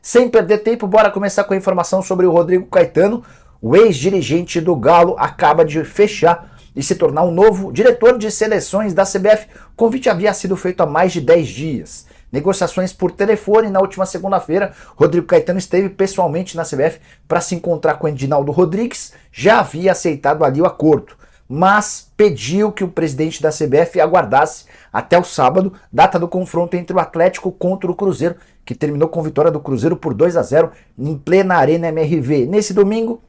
Sem perder tempo, bora começar com a informação sobre o Rodrigo Caetano. O ex-dirigente do Galo acaba de fechar e se tornar um novo diretor de seleções da CBF. O convite havia sido feito há mais de 10 dias. Negociações por telefone. Na última segunda-feira, Rodrigo Caetano esteve pessoalmente na CBF para se encontrar com Edinaldo Rodrigues. Já havia aceitado ali o acordo, mas pediu que o presidente da CBF aguardasse até o sábado, data do confronto entre o Atlético contra o Cruzeiro, que terminou com vitória do Cruzeiro por 2-0 em plena Arena MRV. Nesse domingo,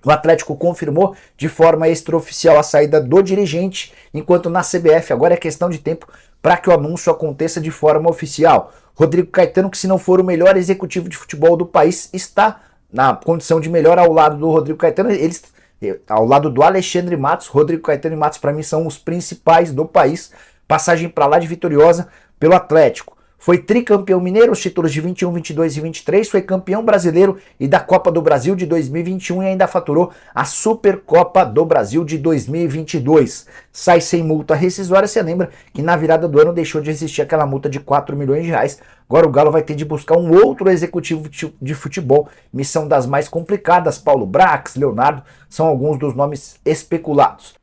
o Atlético confirmou de forma extraoficial a saída do dirigente, enquanto na CBF agora é questão de tempo para que o anúncio aconteça de forma oficial. Rodrigo Caetano, que se não for o melhor executivo de futebol do país, está na condição de melhor ao lado do Rodrigo Caetano. Eles, ao lado do Alexandre Matos, Rodrigo Caetano e Matos para mim são os principais do país. Passagem para lá de vitoriosa pelo Atlético. Foi tricampeão mineiro, os títulos de 21, 22 e 23, foi campeão brasileiro e da Copa do Brasil de 2021 e ainda faturou a Supercopa do Brasil de 2022. Sai sem multa rescisória. Você lembra que na virada do ano deixou de existir aquela multa de 4 milhões de reais. Agora o Galo vai ter de buscar um outro executivo de futebol, missão das mais complicadas. Paulo Brax, Leonardo, são alguns dos nomes especulados.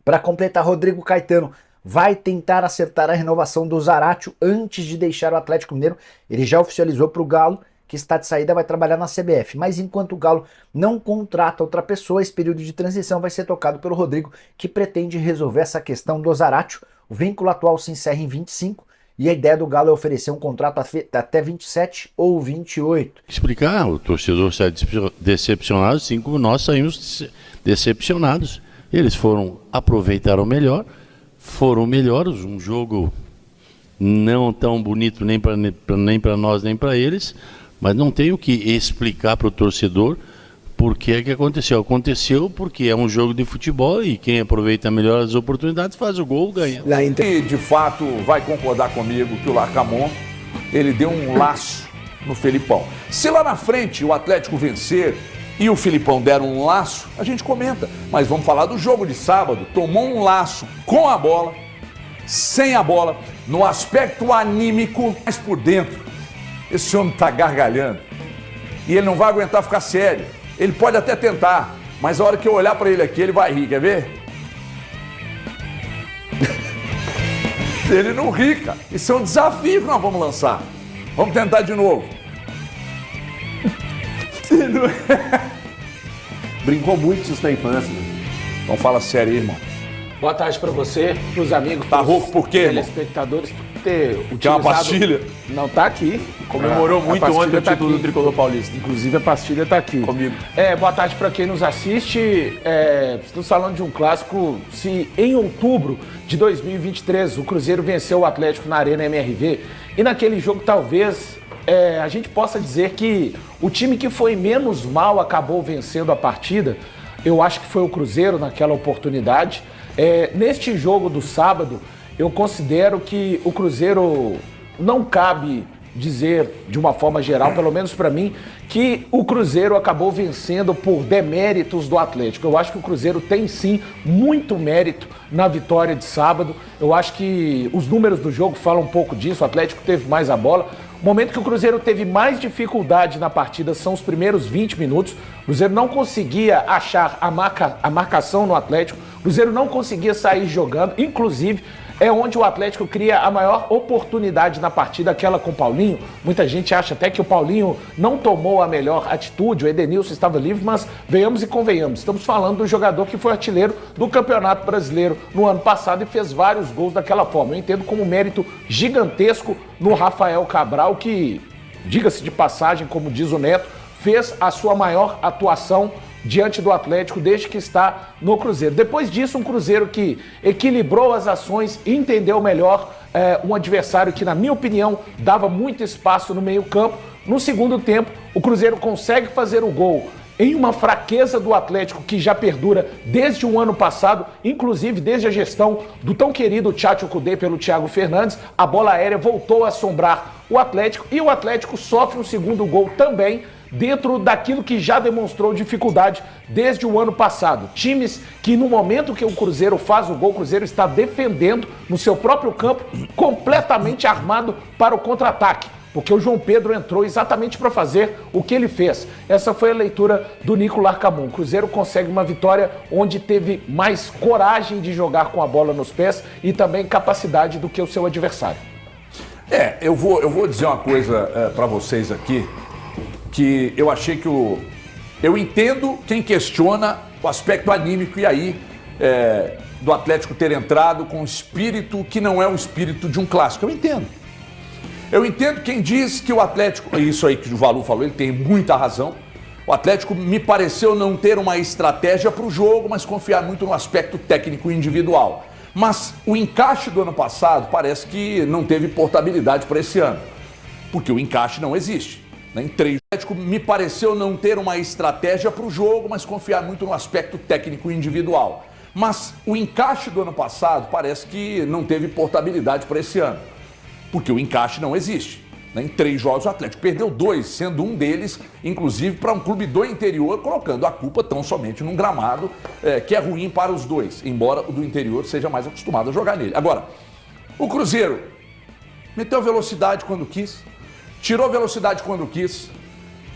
Para completar, Rodrigo Caetano vai tentar acertar a renovação do Zaratio antes de deixar o Atlético Mineiro. Ele já oficializou para o Galo que está de saída, vai trabalhar na CBF. Mas enquanto o Galo não contrata outra pessoa, esse período de transição vai ser tocado pelo Rodrigo, que pretende resolver essa questão do Zaratio. O vínculo atual se encerra em 25 e a ideia do Galo é oferecer um contrato até 27 ou 28. Explicar, o torcedor sai decepcionado, assim como nós saímos decepcionados. Eles aproveitaram melhor, foram melhores, um jogo não tão bonito nem para nós nem para eles, mas não tenho que explicar para o torcedor por que é que aconteceu. Aconteceu porque é um jogo de futebol e quem aproveita melhor as oportunidades faz o gol, ganha. E de fato vai concordar comigo que o Larcamon, ele deu um laço no Felipão. Se lá na frente o Atlético vencer e o Filipão der um laço, a gente comenta. Mas vamos falar do jogo de sábado. Tomou um laço com a bola, sem a bola, no aspecto anímico, mas por dentro. Esse homem tá gargalhando. E ele não vai aguentar ficar sério. Ele pode até tentar, mas a hora que eu olhar para ele aqui, ele vai rir, quer ver? Ele não ri, cara. Isso é um desafio que nós vamos lançar. Vamos tentar de novo. Brincou muito disso na infância. Então fala sério aí, irmão. Boa tarde pra você, pros amigos, Tá rouco por quê, irmão? telespectadores, por ter utilizado... Quer uma pastilha? Não, tá aqui. Comemorou muito ontem o título do Tricolor Paulista. Inclusive a pastilha tá aqui. Comigo. Boa tarde pra quem nos assiste. Estamos falando de um clássico. Se em outubro de 2023 o Cruzeiro venceu o Atlético na Arena MRV, e naquele jogo talvez... a gente possa dizer que o time que foi menos mal acabou vencendo a partida. Eu acho que foi o Cruzeiro naquela oportunidade. Neste jogo do sábado, eu considero que o Cruzeiro não cabe dizer de uma forma geral, pelo menos para mim, que o Cruzeiro acabou vencendo por deméritos do Atlético. Eu acho que o Cruzeiro tem sim muito mérito na vitória de sábado. Eu acho que os números do jogo falam um pouco disso. O Atlético teve mais a bola. O momento que o Cruzeiro teve mais dificuldade na partida são os primeiros 20 minutos. O Cruzeiro não conseguia achar a marcação no Atlético. O Cruzeiro não conseguia sair jogando. Inclusive, é onde o Atlético cria a maior oportunidade na partida, aquela com o Paulinho. Muita gente acha até que o Paulinho não tomou a melhor atitude, o Edenilson estava livre, mas venhamos e convenhamos. Estamos falando do jogador que foi artilheiro do Campeonato Brasileiro no ano passado e fez vários gols daquela forma. Eu entendo como mérito gigantesco no Rafael Cabral, que, diga-se de passagem, como diz o Neto, fez a sua maior atuação diante do Atlético desde que está no Cruzeiro. Depois disso, um Cruzeiro que equilibrou as ações e entendeu melhor um adversário que, na minha opinião, dava muito espaço no meio-campo. No segundo tempo, o Cruzeiro consegue fazer o gol em uma fraqueza do Atlético que já perdura desde o ano passado, inclusive desde a gestão do tão querido Tchatcho Kudê pelo Thiago Fernandes. A bola aérea voltou a assombrar o Atlético e o Atlético sofre um segundo gol também, dentro daquilo que já demonstrou dificuldade desde o ano passado. Times que no momento que o Cruzeiro faz o gol, o Cruzeiro está defendendo no seu próprio campo, completamente armado para o contra-ataque. porque o João Pedro entrou exatamente para fazer o que ele fez. Essa foi a leitura do Nico Larcamon. O Cruzeiro consegue uma vitória onde teve mais coragem de jogar com a bola nos pés e também capacidade do que o seu adversário. Eu vou dizer uma coisa para vocês aqui, que eu achei que eu entendo quem questiona o aspecto anímico e aí do Atlético ter entrado com um espírito que não é o espírito de um clássico. Eu entendo. Eu entendo quem diz que o Atlético, isso aí que o Valu falou, ele tem muita razão. O Atlético me pareceu não ter uma estratégia para o jogo, mas confiar muito no aspecto técnico individual. Mas o encaixe do ano passado parece que não teve portabilidade para esse ano, porque o encaixe não existe. Em 3, o Atlético me pareceu não ter uma estratégia para o jogo, mas confiar muito no aspecto técnico individual. Mas o encaixe do ano passado parece que não teve portabilidade para esse ano, porque o encaixe não existe. Em 3 jogos o Atlético perdeu 2, sendo um deles, inclusive, para um clube do interior, colocando a culpa tão somente num gramado que é ruim para os dois, embora o do interior seja mais acostumado a jogar nele. Agora, o Cruzeiro meteu velocidade quando quis, tirou velocidade quando quis,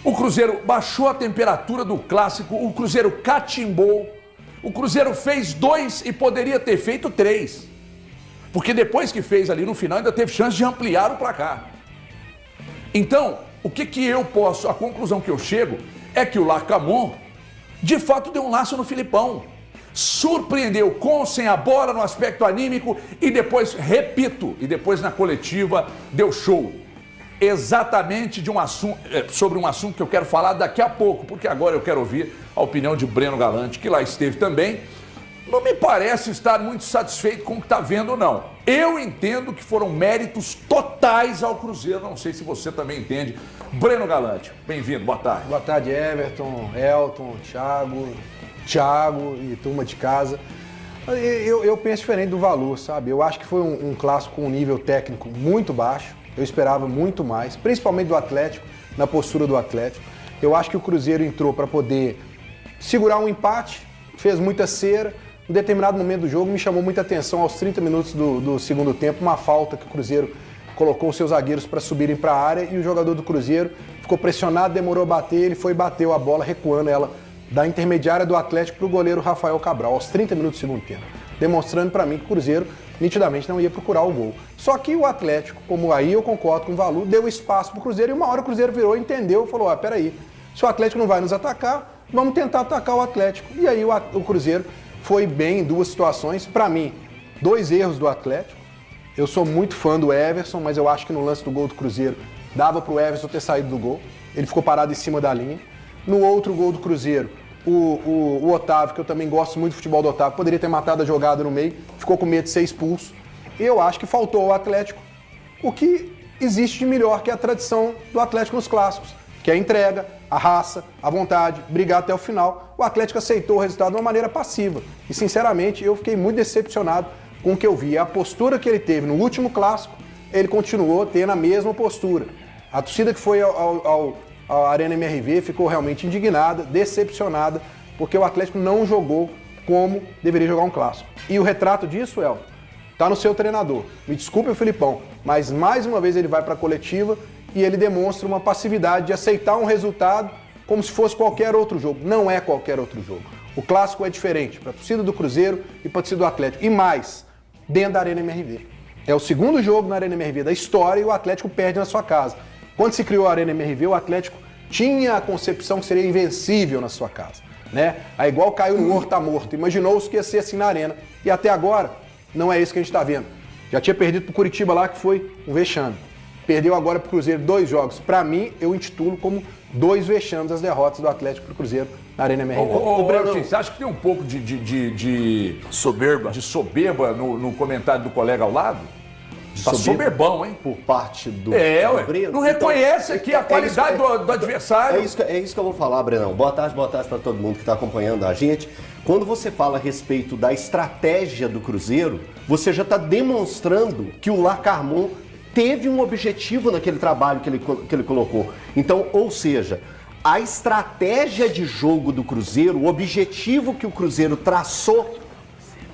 o Cruzeiro baixou a temperatura do clássico, o Cruzeiro catimbou, o Cruzeiro fez 2 e poderia ter feito 3, porque depois que fez ali no final ainda teve chance de ampliar o placar. Então, a conclusão que eu chego é que o Larcamon, de fato, deu um laço no Filipão. Surpreendeu com ou sem a bola no aspecto anímico e depois, repito, na coletiva deu show. Exatamente sobre um assunto que eu quero falar daqui a pouco, porque agora eu quero ouvir a opinião de Breno Galante, que lá esteve também. Não me parece estar muito satisfeito com o que está vendo, não. Eu entendo que foram méritos totais ao Cruzeiro. Não sei se você também entende. Breno Galante, bem-vindo, boa tarde. Boa tarde, Everton, Elton, Thiago e turma de casa. Eu penso diferente do Valu, sabe? Eu acho que foi um clássico com um nível técnico muito baixo. Eu esperava muito mais, principalmente do Atlético, na postura do Atlético. Eu acho que o Cruzeiro entrou para poder segurar um empate, fez muita cera. Em determinado momento do jogo me chamou muita atenção, aos 30 minutos do segundo tempo, uma falta que o Cruzeiro colocou os seus zagueiros para subirem para a área e o jogador do Cruzeiro ficou pressionado, demorou a bater, ele foi e bateu a bola, recuando ela da intermediária do Atlético para o goleiro Rafael Cabral, aos 30 minutos do segundo tempo, demonstrando para mim que o Cruzeiro nitidamente não ia procurar o gol. Só que o Atlético, como aí eu concordo com o Valu, deu espaço para o Cruzeiro e uma hora o Cruzeiro virou, entendeu, falou, peraí, se o Atlético não vai nos atacar, vamos tentar atacar o Atlético. E aí o Cruzeiro foi bem em 2 situações. Para mim, 2 erros do Atlético. Eu sou muito fã do Everson, mas eu acho que no lance do gol do Cruzeiro dava para o Everson ter saído do gol. Ele ficou parado em cima da linha. No outro gol do Cruzeiro, o Otávio, que eu também gosto muito do futebol do Otávio, poderia ter matado a jogada no meio, ficou com medo de ser expulso. Eu acho que faltou ao Atlético o que existe de melhor, que é a tradição do Atlético nos clássicos, que é a entrega, a raça, a vontade, brigar até o final. O Atlético aceitou o resultado de uma maneira passiva. E, sinceramente, eu fiquei muito decepcionado com o que eu vi. A postura que ele teve no último clássico, ele continuou tendo a mesma postura. A torcida que foi à Arena MRV ficou realmente indignada, decepcionada, porque o Atlético não jogou como deveria jogar um clássico. E o retrato disso, Elton, está no seu treinador. Me desculpe o Filipão, mas mais uma vez ele vai para a coletiva e ele demonstra uma passividade de aceitar um resultado como se fosse qualquer outro jogo. Não é qualquer outro jogo. O clássico é diferente para a torcida do Cruzeiro e para a torcida do Atlético. E mais, dentro da Arena MRV. É o segundo jogo na Arena MRV da história e o Atlético perde na sua casa. Quando se criou a Arena MRV, o Atlético tinha a concepção que seria invencível na sua casa, né? Aí igual caiu no morto, tá morto. Imaginou-se que ia ser assim na Arena. E até agora, não é isso que a gente está vendo. Já tinha perdido para o Curitiba lá, que foi um vexame. Perdeu agora para o Cruzeiro 2 jogos. Para mim, eu intitulo como 2 vexames as derrotas do Atlético para o Cruzeiro na Arena MRV. Ô Breno, você acha que tem um pouco de soberba no comentário do colega ao lado? Tá soberbão, hein? Por parte do Breno. Não reconhece aqui a qualidade do adversário. É isso que eu vou falar, Brenão. Boa tarde para todo mundo que está acompanhando a gente. Quando você fala a respeito da estratégia do Cruzeiro, você já está demonstrando que o Larcamon teve um objetivo naquele trabalho que ele colocou. Então, ou seja, a estratégia de jogo do Cruzeiro, o objetivo que o Cruzeiro traçou,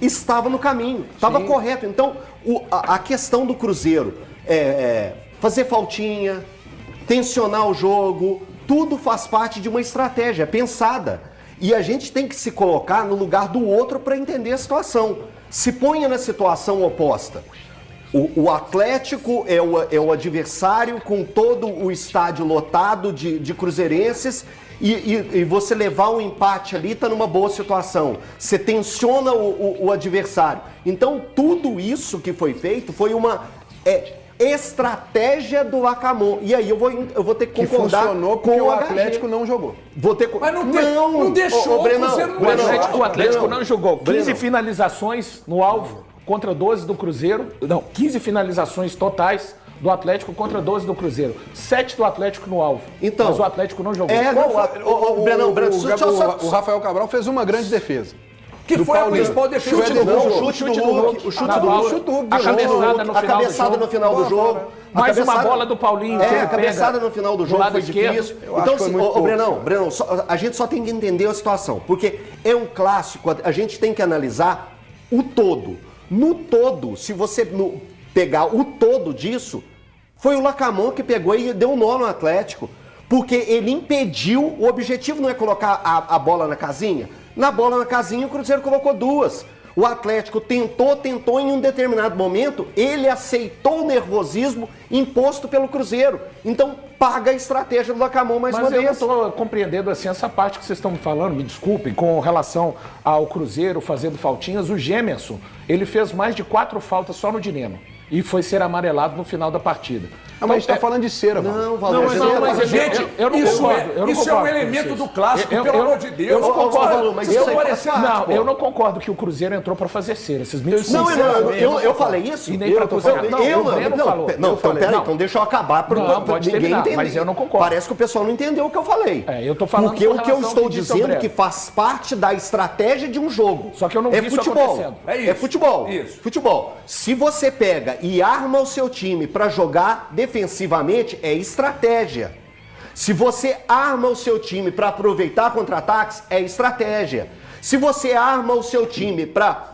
estava no caminho, estava correto. Então, a questão do Cruzeiro fazer faltinha, tensionar o jogo, tudo faz parte de uma estratégia pensada. E a gente tem que se colocar no lugar do outro para entender a situação. Se ponha na situação oposta. O Atlético é o adversário com todo o estádio lotado de cruzeirenses e você levar um empate ali está numa boa situação. Você tensiona o adversário. Então tudo isso que foi feito foi uma estratégia do Lacamon. E aí eu vou ter que concordar funcionou com porque o o Atlético não jogou. Vou ter Mas não deixou, Brenão, O Atlético não jogou 15 finalizações no alvo contra 12 do Cruzeiro. Não, 15 finalizações totais do Atlético contra 12 do Cruzeiro. 7 do Atlético no alvo. Então, mas o Atlético não jogou. Brenão, O Rafael Cabral fez uma grande defesa. Que do foi a Paulinho. principal defesa Chute do do jogo. Hulk. Chute do Hulk, o chute Na do bola, Hulk, a cabeçada no a final cabeçada do jogo. no final do jogo. Mais uma bola do Paulinho. que ele A cabeçada pega no final do do jogo lado foi esquerdo. difícil. Eu acho Então, que foi assim, muito pouco, Brenão, a gente só tem que entender a situação. Porque é um clássico, a gente tem que analisar o todo. No todo, se você pegar o todo disso, foi o Lacamon que pegou e deu um nó no Atlético. Porque ele impediu, o objetivo não é colocar a bola na casinha. Na bola na casinha o Cruzeiro colocou 2. O Atlético tentou em um determinado momento, ele aceitou o nervosismo imposto pelo Cruzeiro. Então paga a estratégia do Lacamon mais uma Mas eu não vez. estou compreendendo assim, essa parte que vocês estão me falando, me desculpem, com relação ao Cruzeiro fazendo faltinhas. O Gemerson, ele fez mais de 4 faltas só no Dinamo e foi ser amarelado no final da partida. Ah, mas a gente tá falando de cera, mano. Não, Valor, Gente, eu não isso concordo, eu não isso é um concordo com elemento vocês. do clássico, Eu- pelo eu- amor de Deus. eu não concordo, mas isso aí faz parte, Não, pô. eu não concordo que o Cruzeiro entrou para fazer cera. Vocês me Não, sinceramente, eu falei isso? E nem pra tu falar. Não, o Breno falou. Não, Eu então falei, peraí, não. então deixa eu acabar para Não, pode ninguém terminar, entender. mas eu não concordo. Parece que o pessoal não entendeu o que eu falei. Eu tô falando Porque com o que eu relação ao estou que disse o dizendo Breno. que faz parte da estratégia de um jogo. Só que eu não vi isso futebol. acontecendo. É isso. É futebol. Isso. Futebol. Se você pega e arma o seu time para jogar defensivamente, é estratégia. Se você arma o seu time para aproveitar contra-ataques, é estratégia. Se você arma o seu time para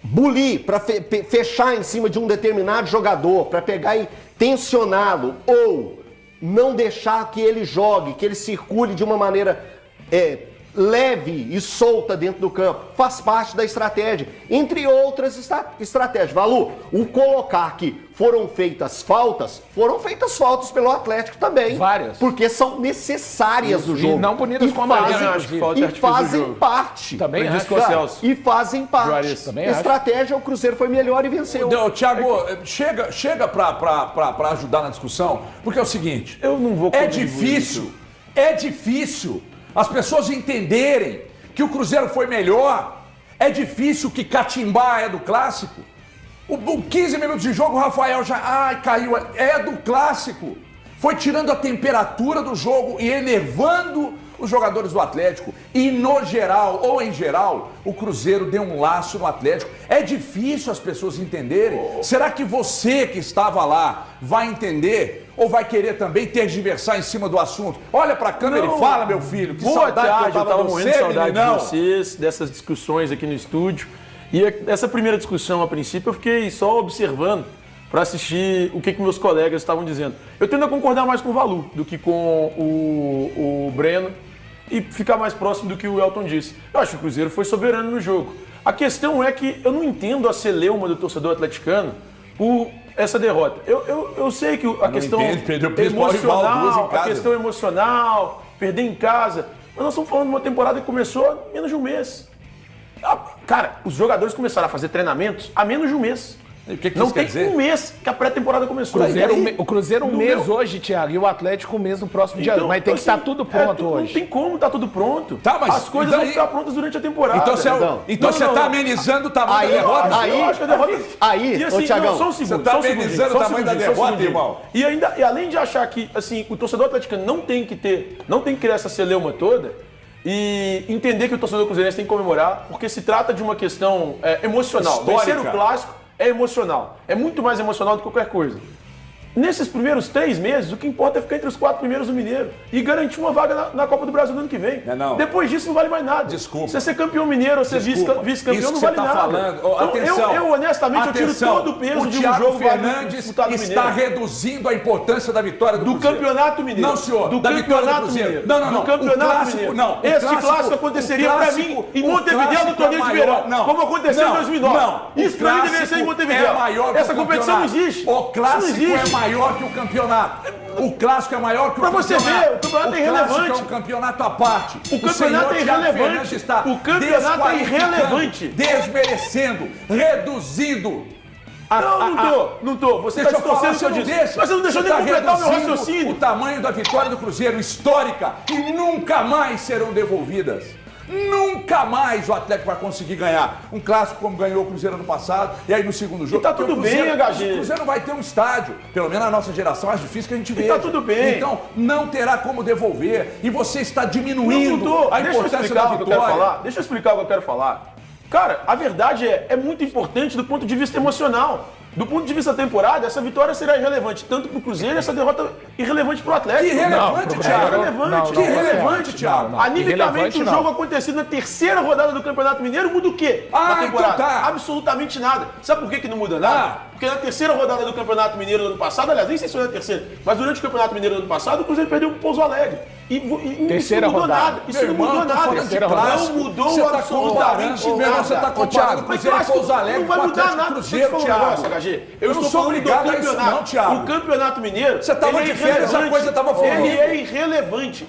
bulir, para fechar em cima de um determinado jogador, para pegar e tensioná-lo, ou não deixar que ele jogue, que ele circule de uma maneira leve e solta dentro do campo, faz parte da estratégia, entre outras estratégias. Valu, o colocar que foram feitas faltas pelo Atlético também. Várias. Porque são necessárias do E jogo. não punidas com amarelo, inclusive. E fazem parte. Também Mas acho. isso, Celso. E fazem parte. Juarez, também acho. Estratégia, o Cruzeiro foi melhor e venceu. Thiago, chega pra ajudar na discussão, porque é o seguinte. Eu não vou É contribuir difícil as pessoas entenderem que o Cruzeiro foi melhor. É difícil que Catimbá é do clássico. O 15 minutos de jogo, o Rafael já caiu. É do clássico. Foi tirando a temperatura do jogo e enervando os jogadores do Atlético. E no geral, ou em geral, o Cruzeiro deu um laço no Atlético. É difícil as pessoas entenderem. Será que você que estava lá vai entender? Ou vai querer também tergiversar em cima do assunto? Olha pra câmera e fala, meu filho. Que Boa saudade tarde, que eu eu tava tava morrendo de você, saudade de meninão. vocês, dessas discussões aqui no estúdio. E essa primeira discussão, a princípio, eu fiquei só observando para assistir o que meus colegas estavam dizendo. Eu tendo a concordar mais com o Valu do que com o Breno e ficar mais próximo do que o Elton disse. Eu acho que o Cruzeiro foi soberano no jogo. A questão é que eu não entendo a celeuma do torcedor atleticano por essa derrota. Eu sei que a questão entende, perdeu o principal rival, duas em emocional, a casa. questão emocional, perder em casa, mas nós estamos falando de uma temporada que começou há menos de um mês. Cara, os jogadores começaram a fazer treinamentos há menos de um mês. E o que Não isso quer tem dizer? um mês que a pré-temporada começou. O Cruzeiro um Não mês deu. hoje, Thiago, e o Atlético um mês no próximo dia. Então, Mas tem que estar assim, tudo pronto Não hoje. tem como estar tudo pronto. Tá, mas as coisas e vão daí? ficar prontas durante a temporada. Então você, Não, você não, tá não. amenizando o tamanho Aí, da derrota? aí, Eu acho que a derrota... aí, E ô, assim, Thiagão, não, só um segundo, você tá só um segundinho, amenizando só um o tamanho da segundinho, só um derrota, segundinho. irmão. E além de achar que assim, o torcedor atleticano não tem que criar essa celeuma toda e entender que o torcedor cruzeirense tem que comemorar, porque se trata de uma questão emocional. Histórica. Vencer o clássico é emocional. É muito mais emocional do que qualquer coisa. Nesses primeiros 3 meses, o que importa é ficar entre os 4 primeiros do Mineiro e garantir uma vaga na Copa do Brasil no ano que vem. Não. Depois disso não vale mais nada. Desculpa. Se você ser campeão mineiro ou ser vice-campeão, não vale nada. Falando, Então, atenção, eu honestamente, eu tiro todo o peso de um jogo Fernandes disputado no Mineiro. está reduzindo a importância da vitória do Cruzeiro. Campeonato Mineiro. Não, senhor. Do da Campeonato Cruzeiro. Mineiro. Não. Do Campeonato Mineiro. Não. Este clássico aconteceria para mim em Montevideo no torneio de verão, como aconteceu em 2009. Não. Isso para mim deveria ser em Montevideo. É maior que essa competição não existe. O clássico não existe. é maior que o campeonato. O clássico é maior que o campeonato. Pra você ver, o campeonato é irrelevante. O clássico é um campeonato à parte. O campeonato é irrelevante. O campeonato é irrelevante. Desmerecendo, reduzindo. Não tô. Você está distorcendo o que eu disse. Mas você não deixou nem completar o meu raciocínio. O tamanho da vitória do Cruzeiro, histórica, e nunca mais serão devolvidas. Nunca mais o Atlético vai conseguir ganhar um clássico como ganhou o Cruzeiro ano passado. E aí no segundo jogo... E tá tudo bem, HG. O Cruzeiro não vai ter um estádio. Pelo menos na nossa geração, acho difícil que a gente veja. E tá tudo bem. Então não terá como devolver. E você está diminuindo a importância da vitória. Deixa eu explicar o que eu quero falar. Cara, a verdade é muito importante do ponto de vista emocional. Do ponto de vista da temporada, essa vitória será irrelevante tanto para o Cruzeiro e essa derrota irrelevante para o Atlético. Que irrelevante, Thiago. Que irrelevante, Thiago. Animicamente, o não. jogo acontecido na terceira rodada do Campeonato Mineiro muda o quê? Na temporada? Então tá. Absolutamente nada. Sabe por que não muda nada? Porque na terceira rodada do Campeonato Mineiro do ano passado, aliás, nem sei se foi na terceira, mas durante o Campeonato Mineiro do ano passado, o Cruzeiro perdeu pro Pouso Alegre. Terceira isso não mudou rodada. nada. Isso não mudou nada. Não mudou absolutamente nada. Você está comparando o Cruzeiro e Pouso Alegre com o Atlético Cruzeiro, Thiago. Eu não sou obrigado a isso não, Thiago. O Campeonato Mineiro, você estava de férias, a coisa estava falando. Ele é irrelevante.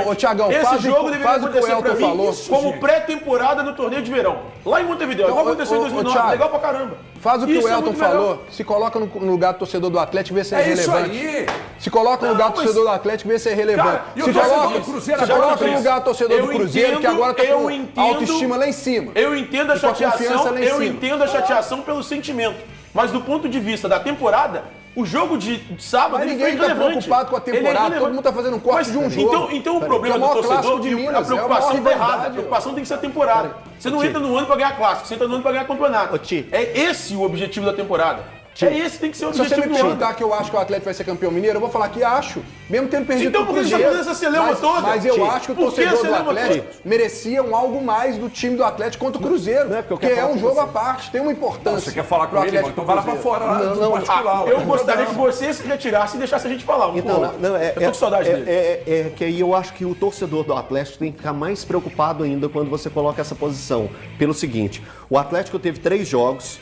Ô, Thiagão, esse jogo deveria acontecer pra mim falou, como pré-temporada no torneio de verão. Lá em Montevideo. Igual aconteceu em 2009. Legal pra caramba. Faz o que o Elton falou. Se coloca no lugar do torcedor do Atlético e vê se é relevante. Isso aí. Se coloca no lugar do torcedor do Atlético e vê se é relevante. Cara, e o se torcedor do Cruzeiro se agora coloca no lugar do torcedor do Cruzeiro, que agora tá com entendo, autoestima lá em cima. Eu entendo a E com a confiança chateação, lá em eu cima. entendo a chateação pelo sentimento. Mas do ponto de vista da temporada, o jogo de sábado Mas ele ninguém foi está irrelevante. preocupado com a Ele é temporada, irrelevante. todo mundo está fazendo um corte de um jogo. Então o problema é o do maior torcedor clássico de e Minas, a preocupação é a está maior errada. A rivalidade. preocupação tem que ser a temporada. Você não entra no ano para ganhar clássico, você entra no ano para ganhar campeonato. Ti. É esse o objetivo da temporada. É esse que tem que ser o Se você objetivo me do ano. perguntar que eu acho que o Atlético vai ser campeão mineiro, eu vou falar que acho. Mesmo tendo perdido Então pro por que você está Cruzeiro. fazendo essa celeuma toda? Mas eu acho que o Por que a torcedor do celeuma Atlético merecia um algo mais do time do Atlético contra o Cruzeiro. Não é porque eu que quero é falar um com jogo você. à parte, tem uma importância. Você quer falar pro com ele, irmão? Atlético Então vai lá pra Cruzeiro. fora, lá, no particular. Eu gostaria que você se retirasse e deixasse a gente falar. Um com o Então, outro. não, Eu tô com saudade dele. é que aí eu acho que o torcedor do Atlético tem que ficar mais preocupado ainda quando você coloca essa posição. Pelo seguinte, o Atlético teve 3 jogos,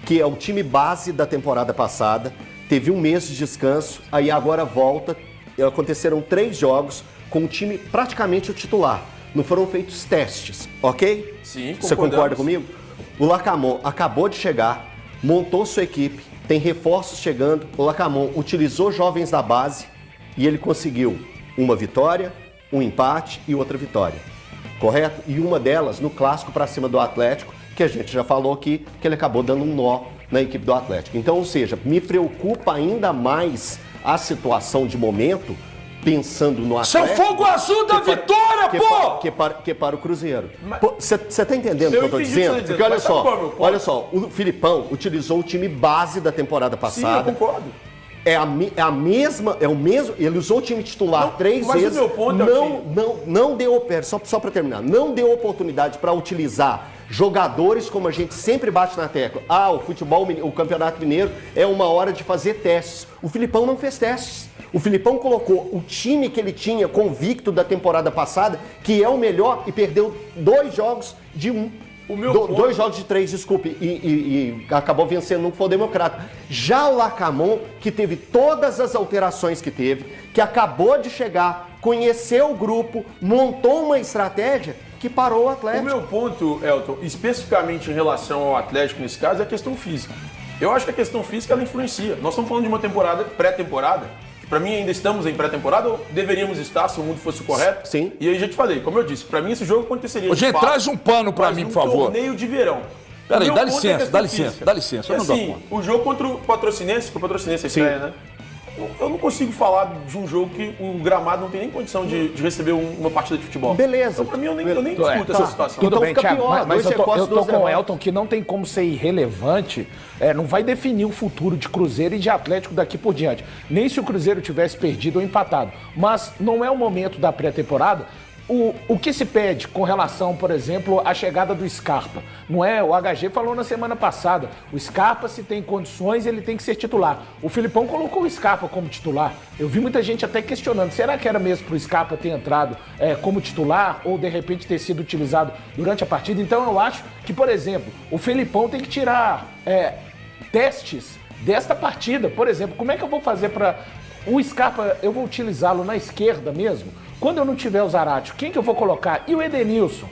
que é o time base da temporada passada, teve um mês de descanso, aí agora volta, aconteceram 3 jogos com o time praticamente o titular. Não foram feitos testes, ok? Sim, Você concordamos. concorda comigo? O Lacamon acabou de chegar, montou sua equipe, tem reforços chegando, o Lacamon utilizou jovens da base e ele conseguiu uma vitória, um empate e outra vitória. Correto? E uma delas no clássico para cima do Atlético, que a gente já falou aqui, que ele acabou dando um nó na equipe do Atlético. Então, ou seja, me preocupa ainda mais a situação de momento, pensando no Seu Atlético. fogo azul da vitória, pô! Que para o Cruzeiro. Você tá entendendo o que eu tô entendi o que você dizendo? tá dizendo, Porque olha mas sabe só, qual é o meu ponto? olha só, o Filipão utilizou o time base da temporada Sim, eu passada. concordo. É a mesma, é o mesmo, ele usou o time titular Não, 3 mas o vezes. meu ponto é não deu, só para terminar, não deu oportunidade para utilizar jogadores como a gente sempre bate na tecla. O futebol, o Campeonato Mineiro é uma hora de fazer testes. O Filipão não fez testes. O Filipão colocou o time que ele tinha convicto da temporada passada, que é o melhor, e perdeu 2 jogos de 1. O meu ponto- 2 jogos de 3, desculpe, e acabou vencendo um que foi o Democrata. Já o Lacamon, que teve todas as alterações que teve, que acabou de chegar, conheceu o grupo, montou uma estratégia que parou o O Atlético. meu ponto, Elton, especificamente em relação ao Atlético nesse caso, é a questão física. Eu acho que a questão física ela influencia. Nós estamos falando de uma temporada, pré-temporada, que pra mim ainda estamos em pré-temporada, ou deveríamos estar se o mundo fosse correto. Sim. E aí já te falei, como eu disse, pra mim esse jogo aconteceria. Ô, de gente, fato, traz um pano pra mas mim, num por favor. Torneio de verão. Peraí, O meu dá ponto é licença, a questão dá licença, física. dá licença, eu E não dou assim, conta. o jogo contra o Patrocinense, que o Patrocinense é estreia, né? eu não consigo falar de um jogo que o gramado não tem nem condição de receber uma partida de futebol. Beleza. Então, pra mim, eu nem discuto essa situação. Então fica Thiago, pior, mas dois recortes, eu tô duas com o derrotas. Elton que não tem como ser irrelevante, não vai definir o futuro de Cruzeiro e de Atlético daqui por diante. Nem se o Cruzeiro tivesse perdido ou empatado. Mas não é o momento da pré-temporada. O que se pede com relação, por exemplo, à chegada do Scarpa? Não é? O HG falou na semana passada. O Scarpa, se tem condições, ele tem que ser titular. O Filipão colocou o Scarpa como titular. Eu vi muita gente até questionando. Será que era mesmo para o Scarpa ter entrado como titular ou, de repente, ter sido utilizado durante a partida? Então, eu acho que, por exemplo, o Filipão tem que tirar testes desta partida. Por exemplo, como é que eu vou fazer para... O Scarpa, eu vou utilizá-lo na esquerda mesmo? Quando eu não tiver o Zarate, quem que eu vou colocar? E o Edenilson?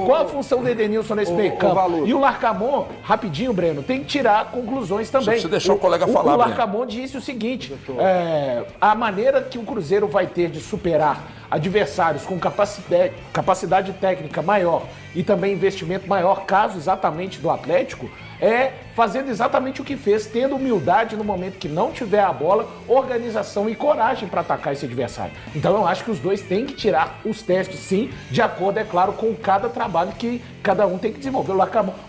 Qual a função do Edenilson nesse meio campo? E o Larcamon, rapidinho, Breno, tem que tirar conclusões também. Só precisa deixar o colega falar, O Larcamon disse o seguinte, a maneira que o Cruzeiro vai ter de superar adversários com capacidade técnica maior e também investimento maior, caso exatamente do Atlético, é fazendo exatamente o que fez, tendo humildade no momento que não tiver a bola, organização e coragem para atacar esse adversário. Então eu acho que os dois têm que tirar os testes, sim, de acordo, é claro, com cada trabalho que cada um tem que desenvolver. O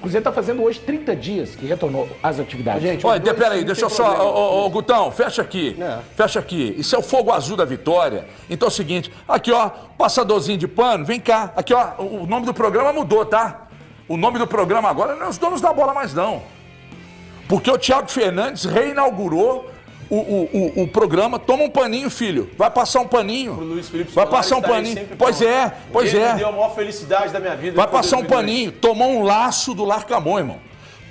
Cruzeiro está fazendo hoje 30 dias que retornou às atividades. Gente, Olha, peraí, deixa eu só... Ô, Gutão, fecha aqui. Fecha aqui. Isso é o fogo azul da vitória. Então é o seguinte, aqui ó, passadorzinho de pano, vem cá. Aqui ó, o nome do programa mudou, tá? O nome do programa agora não é os donos da bola mais não. Porque o Thiago Fernandes reinaugurou o programa. Toma um paninho, filho. Vai passar um paninho. Pro Luiz Felipe vai Scolari passar um estarei paninho. sempre Pois pronto. é, pois Ele é. me deu a maior felicidade da minha vida. Vai de poder passar um viver isso. paninho. Tomou um laço do Larcamon, irmão.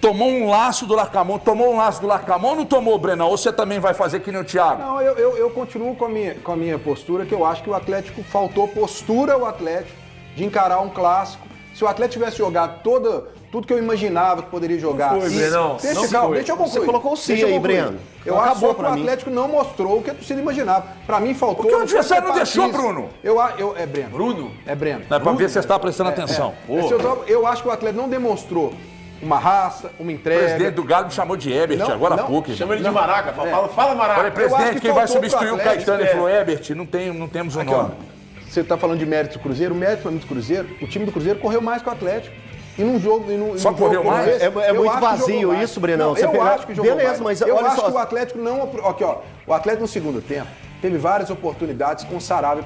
Tomou um laço do Larcamon. Tomou um laço do Larcamon ou não tomou, Brenão? Ou você também vai fazer que nem o Thiago? Não, eu continuo com a minha postura, que eu acho que o Atlético faltou postura ao Atlético de encarar um clássico. Se o Atlético tivesse jogado tudo que eu imaginava que poderia jogar. Não foi, Brenão. Deixa eu concluir. Você colocou o Deixa si eu aí, concluir. Breno. Eu acho Acabou só que pra o mim. Atlético não mostrou o que a torcida imaginava. Pra mim faltou... Porque o adversário não deixou, preparatismo. Bruno. É Breno. Bruno? É Breno. É pra ver se você está prestando atenção. Eu acho que o Atlético não demonstrou uma raça, uma O entrega. presidente do Galo me chamou de Ebert Não, agora há não. pouco. Chama ele de Maraca. Fala Maraca. Falei, acho presidente, que quem vai faltou pro substituir o Atlético, Caetano? Ele falou, Ebert, não temos um Aqui, ó, nome. você está falando de mérito do Cruzeiro, o mérito do Cruzeiro, o time do Cruzeiro correu mais que o Atlético. E num jogo. Só num correu jogo como mais? esse, É eu muito acho que vazio jogou mais. isso, Brenão. Não, Você eu pega- acho que jogou Beleza, mais. mas eu olha acho só. que o Atlético não. Aqui, ó. O Atlético no segundo tempo teve várias oportunidades com o Sarabia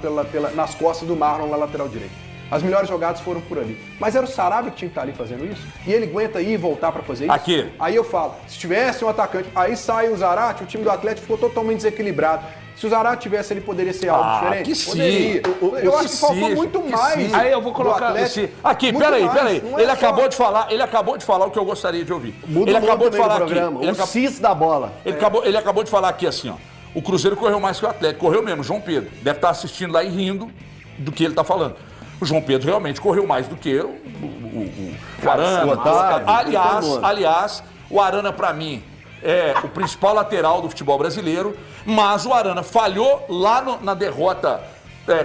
nas costas do Marlon na lateral direita. As melhores jogadas foram por ali. Mas era o Sarabia que tinha que estar ali fazendo isso. E ele aguenta ir e voltar para fazer isso. Aqui. Aí eu falo, se tivesse um atacante, aí sai o Zarate, o time do Atlético ficou totalmente desequilibrado. Se o Zarate tivesse, ele poderia ser algo diferente? que sim. Poderia. Eu acho que faltou muito mais. Aí eu vou do colocar Atlético. Aqui, Muito peraí. mais. Não é Ele só- acabou de falar o que eu gostaria de ouvir. Muda Ele o nome acabou de também do falar aqui. programa. Ele O acabou- cis da bola. Ele acabou de falar aqui assim, ó. O Cruzeiro correu mais que o Atlético. Correu mesmo, João Pedro. Deve estar assistindo lá e rindo do que ele está falando. O João Pedro realmente correu mais do que o Arana. o Otávio, Aliás, o Arana, para mim, é o principal lateral do futebol brasileiro, mas o Arana falhou lá na derrota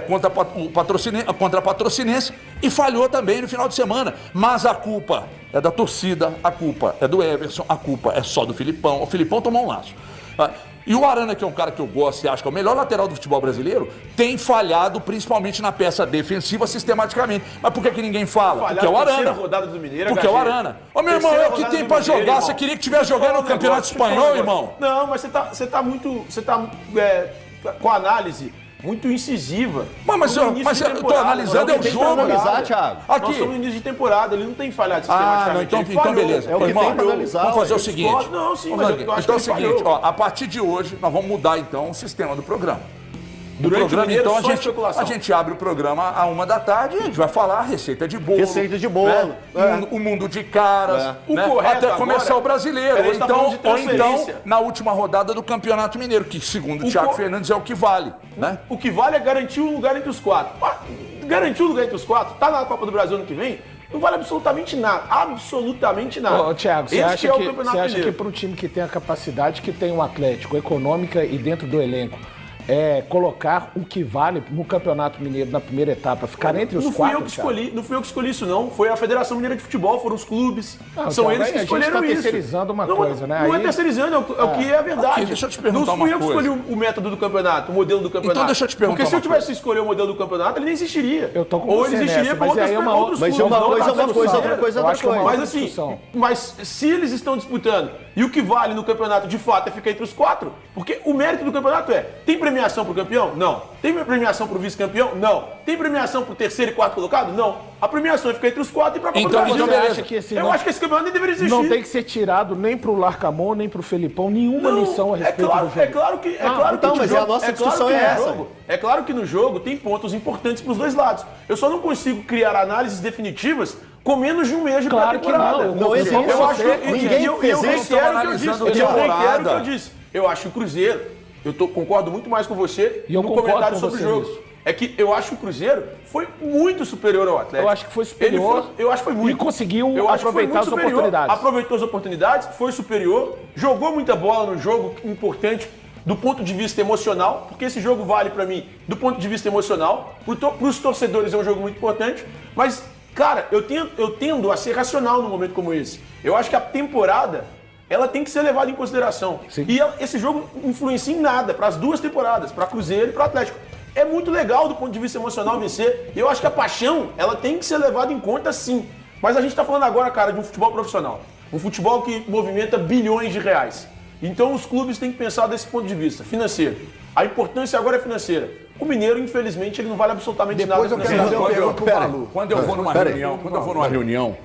contra a Patrocinense e falhou também no final de semana. Mas a culpa é da torcida, a culpa é do Everson, a culpa é só do Filipão. O Filipão tomou um laço. E o Arana, que é um cara que eu gosto e acho que é o melhor lateral do futebol brasileiro, tem falhado principalmente na peça defensiva sistematicamente. Mas por que ninguém fala? Porque é o Arana. Rodada do Mineiro, Porque é o Arana. Ô, meu irmão, é o que tem pra jogar. Você queria que tivesse jogando no Campeonato Espanhol, irmão? Não, mas você tá com a análise muito incisiva. Mas No início de eu tô temporada, analisando é o nós jogo. estamos em analisar, temporada. Thiago. Nós Aqui. estamos no início de temporada, ele não tem falhado Ah, não, sistematicamente. então Ele falhou. beleza. É o que Irmão, tem pra analisar, vamos fazer ué. o seguinte. Não, sim, Vamos mas fazer- eu acho então é o que ele seguinte, falhou. ó, a partir de hoje, nós vamos mudar então o sistema do programa. Durante o programa, Mineiro, então, só especulação. a gente abre o programa à 1h e a gente vai falar receita de bolo. Receita de bolo, Né? O mundo de caras. O né? correto Até agora- começar o brasileiro. Peraí, Ou a gente tá falando de então, transferência. na última rodada do Campeonato Mineiro, que segundo o O Thiago co- Fernandes é o que vale. Né? O que vale é garantir um lugar entre os quatro. Garantir um lugar entre os quatro, tá na Copa do Brasil ano que vem, não vale absolutamente nada. Absolutamente nada. Ô, Thiago, você Esse acha é o que Campeonato para Mineiro. um time que tem a capacidade que tem o Atlético, econômica e dentro do elenco, colocar o que vale no Campeonato Mineiro na primeira etapa, ficar entre os Não fui quatro. eu que escolhi, não fui eu que escolhi isso, não. Foi a Federação Mineira de Futebol, foram os clubes. Não, São então, eles que a gente escolheram tá isso. terceirizando uma não, coisa, né? Não é Aí- terceirizando, é o que é a verdade. Aqui, deixa eu te perguntar não fui eu uma que coisa. escolhi o método do campeonato, o modelo do campeonato. Então deixa eu te perguntar Porque se eu uma tivesse escolhido o modelo do campeonato, ele nem existiria. Eu tô com Ou você ele existiria nessa, com mas outras aí é uma outros Mas clubes, uma não coisa é da uma coisa, Federação. outra coisa é Eu outra acho que é uma coisa. Mas assim, discussão. mas se eles estão disputando e o que vale no campeonato de fato é ficar entre os quatro, porque o mérito do campeonato tem premiação pro campeão? Não. Tem premiação pro vice-campeão? Não. Tem premiação pro terceiro e quarto colocado? Não. A premiação é ficar entre os quatro e pra Copa Então, do Brasil. então Você beleza. acha que esse Eu não, acho que esse campeonato nem deveria existir. não tem que ser tirado nem pro Larcamon, nem pro Felipão, nenhuma lição a respeito do jogo? É claro que então, no mas jogo, a nossa claro discussão que é no essa. jogo- É claro que no jogo tem pontos importantes pros dois lados. Eu só não consigo criar análises definitivas com menos de um mês de Claro que pré-temporada. não. Não existe. Eu acho que Ninguém eu fez isso. reitero o que eu analisando disse. Eu reitero o que temporada. eu disse. Eu acho que o Cruzeiro, concordo muito mais com você E eu no concordo comentário com sobre o você jogo. nisso. É que eu acho que o Cruzeiro foi muito superior ao Atlético. Eu acho que foi superior eu acho que foi muito. e conseguiu Eu acho que foi aproveitar muito as superior, oportunidades. Aproveitou as oportunidades, foi superior, jogou muita bola no jogo, importante do ponto de vista emocional, porque esse jogo vale pra mim do ponto de vista emocional. Para os torcedores é um jogo muito importante, mas, cara, eu tendo a ser racional num momento como esse. Eu acho que a temporada ela tem que ser levada em consideração. Sim. E esse jogo influencia em nada para as duas temporadas, para Cruzeiro e para Atlético. É muito legal do ponto de vista emocional vencer. E eu acho que a paixão, ela tem que ser levada em conta sim. Mas a gente está falando agora, cara, de um futebol profissional. Um futebol que movimenta bilhões de reais. Então os clubes têm que pensar desse ponto de vista, financeiro. A importância agora é financeira. O Mineiro, infelizmente, ele não vale absolutamente Depois nada eu quero financeiro. fazer uma pergunta pro Balu. Quando eu vou numa reunião,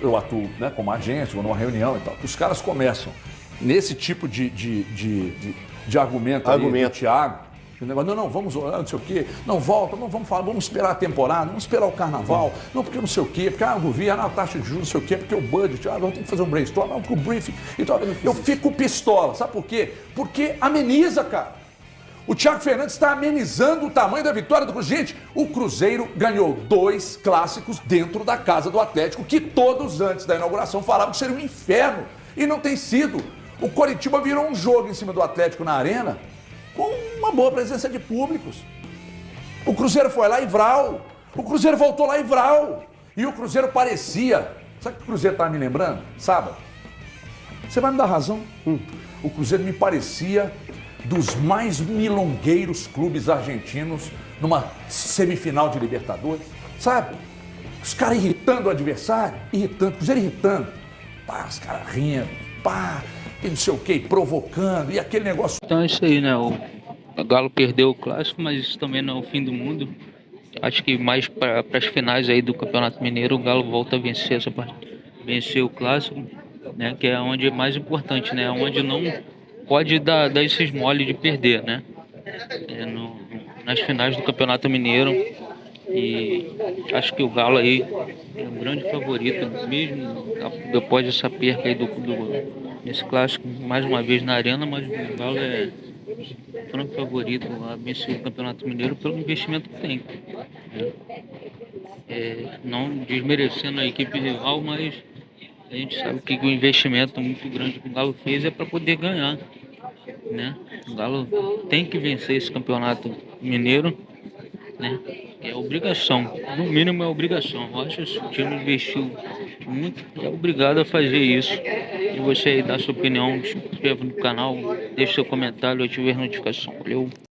eu atuo, né, como agente, vou numa reunião e tal, que os caras começam nesse tipo de argumento aí do Thiago. O negócio, não, vamos orar, não sei o quê, não volta, não vamos falar, vamos esperar a temporada, vamos esperar o carnaval, não porque não sei o quê, porque o governo, a taxa de juros, não sei o quê, porque o budget, vamos ter que fazer um brainstorm, não, porque o briefing e tal. Eu fico pistola, sabe por quê? Porque ameniza, cara. O Thiago Fernandes está amenizando o tamanho da vitória do Cruzeiro. Gente, o Cruzeiro ganhou 2 clássicos dentro da casa do Atlético, que todos antes da inauguração falavam que seria um inferno. E não tem sido. O Coritiba virou um jogo em cima do Atlético na arena com uma boa presença de públicos. O Cruzeiro foi lá e vral. O Cruzeiro voltou lá e vral. E o Cruzeiro parecia... Sabe o que o Cruzeiro está me lembrando? Sábado. Você vai me dar razão. O Cruzeiro me parecia dos mais milongueiros clubes argentinos numa semifinal de Libertadores. Sabe? Os caras irritando o adversário. Irritando. O Cruzeiro irritando. Pá, os caras rindo. Pá, e não sei o quê, provocando. E aquele negócio... Então é isso aí, né? O Galo perdeu o clássico, mas isso também não é o fim do mundo. Acho que mais para as finais aí do Campeonato Mineiro, o Galo volta a vencer essa partida, vencer o clássico, né? Que é onde é mais importante, né? Onde não pode dar esses mole de perder, né? Nas finais do Campeonato Mineiro. E acho que o Galo aí é um grande favorito, mesmo depois dessa perca aí nesse clássico, mais uma vez na arena, mas o Galo é franco favorito a vencer o Campeonato Mineiro pelo investimento que tem. Não desmerecendo a equipe rival, mas a gente sabe que o investimento muito grande que o Galo fez é para poder ganhar, né? O Galo tem que vencer esse Campeonato Mineiro, né? É obrigação, no mínimo é obrigação. Eu acho que o time investiu muito, é obrigado a fazer isso. E você aí dá sua opinião, se inscreva no canal, deixe seu comentário, ative as notificações. Valeu!